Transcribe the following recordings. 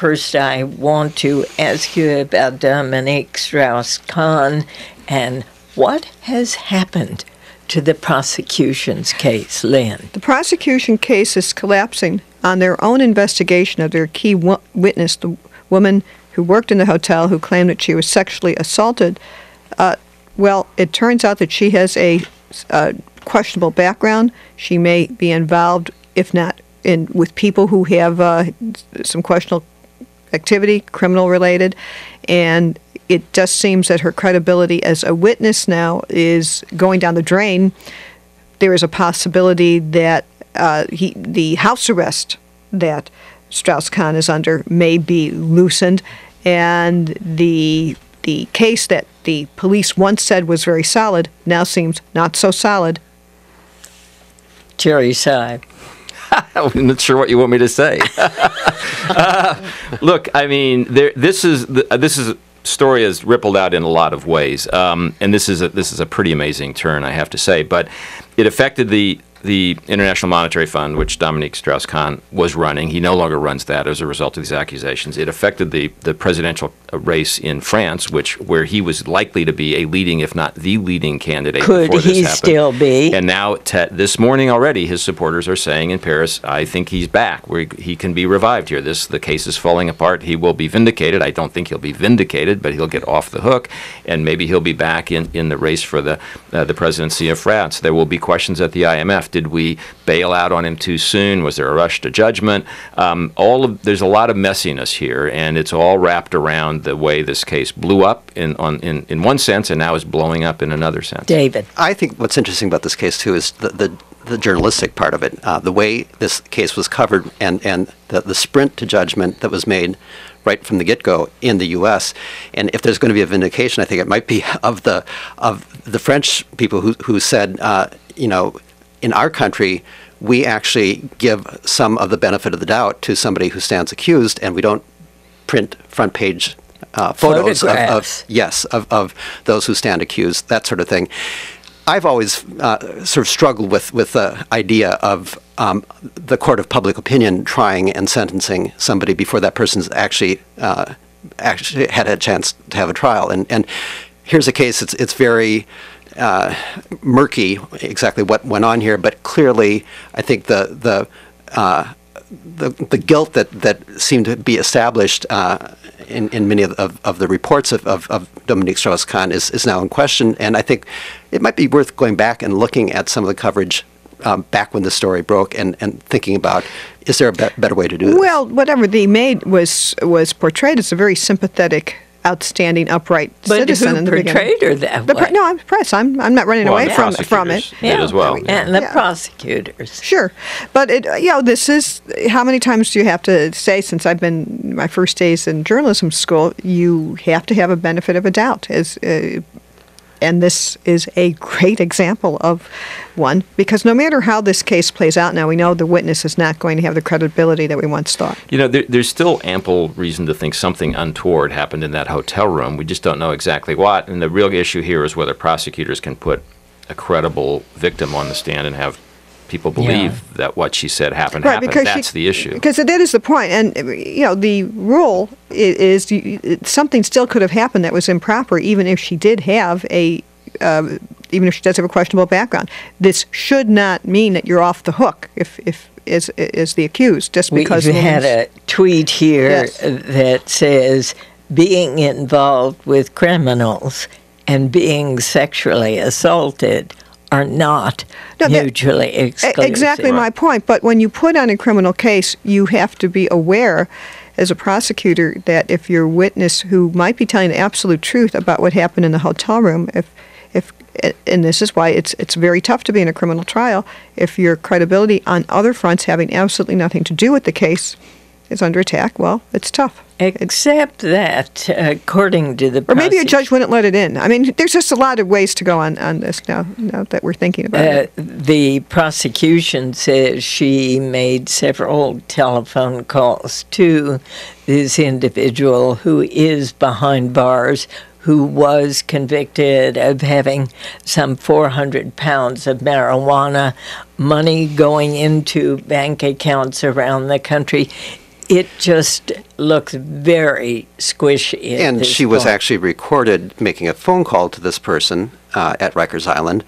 First, I want to ask you about Dominique StraussKahn and what has happened to the prosecution's case, Lynn. The prosecution case is collapsing on their own investigation of their key witness, the woman who worked in the hotel who claimed that she was sexually assaulted. Well, it turns out that she has a questionable background. She may be involved, if not with people who have some questionable activity, criminal-related, and it just seems that her credibility as a witness now is going down the drain. There is a possibility that the house arrest that StraussKahn is under may be loosened, and the case that the police once said was very solid now seems not so solid. Jerry sigh. I'm not sure what you want me to say. Look, I mean, this is a story has rippled out in a lot of ways, and this is a pretty amazing turn, I have to say. But it affected the International Monetary Fund, which Dominique StraussKahn was running. He no longer runs that as a result of these accusations. It affected the presidential race in France, where he was likely to be a leading, if not the leading candidate. Could he still be? And now, this morning already, his supporters are saying in Paris, I think he's back. He can be revived here. The case is falling apart. He will be vindicated. I don't think he'll be vindicated, but he'll get off the hook, and maybe he'll be back in the race for the presidency of France. There will be questions at the IMF. Did we bail out on him too soon? Was there a rush to judgment? There's a lot of messiness here, and it's all wrapped around the way this case blew up in one sense and now is blowing up in another sense. David. I think what's interesting about this case, too, is the journalistic part of it, the way this case was covered and the sprint to judgment that was made right from the get-go in the U.S. And if there's going to be a vindication, I think it might be of the French people who said, in our country, we actually give some of the benefit of the doubt to somebody who stands accused, and we don't print front page photos of those who stand accused, that sort of thing. I've always sort of struggled with the idea of the court of public opinion trying and sentencing somebody before that person's actually had a chance to have a trial. And here's a case. It's very murky exactly what went on here, but clearly I think the guilt that seemed to be established in many of the reports of Dominique Strauss-Kahn is now in question, and I think it might be worth going back and looking at some of the coverage back when the story broke and thinking about, is there a better way to do this? Well, whatever they made was portrayed as a very sympathetic, outstanding, upright citizen in the beginning. But who portrayed her that way? No, I'm impressed. I'm not running away from it. Yeah, as well. And the prosecutors. Sure. But, this is, how many times do you have to say, since I've been, my first days in journalism school, you have to have a benefit of a doubt. And this is a great example of one, because no matter how this case plays out now, we know the witness is not going to have the credibility that we once thought. There's still ample reason to think something untoward happened in that hotel room. We just don't know exactly what. And the real issue here is whether prosecutors can put a credible victim on the stand and have people believe that what she said happened. That's the issue. Because that is the point. And, the rule is something still could have happened that was improper, even if she did have even if she does have a questionable background. This should not mean that you're off the hook if is the accused, just because we had a tweet here that says being involved with criminals and being sexually assaulted are not mutually exclusive. Exactly my point. But when you put on a criminal case, you have to be aware as a prosecutor that if your witness who might be telling the absolute truth about what happened in the hotel room, and this is why it's very tough to be in a criminal trial, if your credibility on other fronts having absolutely nothing to do with the case is under attack, well, it's tough. Except that, according to the or maybe a judge wouldn't let it in. I mean, there's just a lot of ways to go on this now that we're thinking about it. The prosecution says she made several telephone calls to this individual who is behind bars, who was convicted of having some 400 pounds of marijuana, money going into bank accounts around the country. It just looks very squishy. At And this she was point. actually recorded making a phone call to this person at Rikers Island,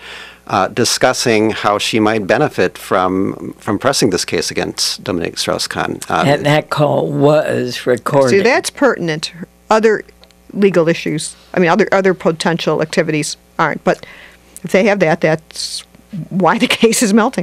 discussing how she might benefit from pressing this case against Dominique StraussKahn. And that call was recorded. See, that's pertinent. Other legal issues, I mean, other potential activities aren't. But if they have that, that's why the case is melting.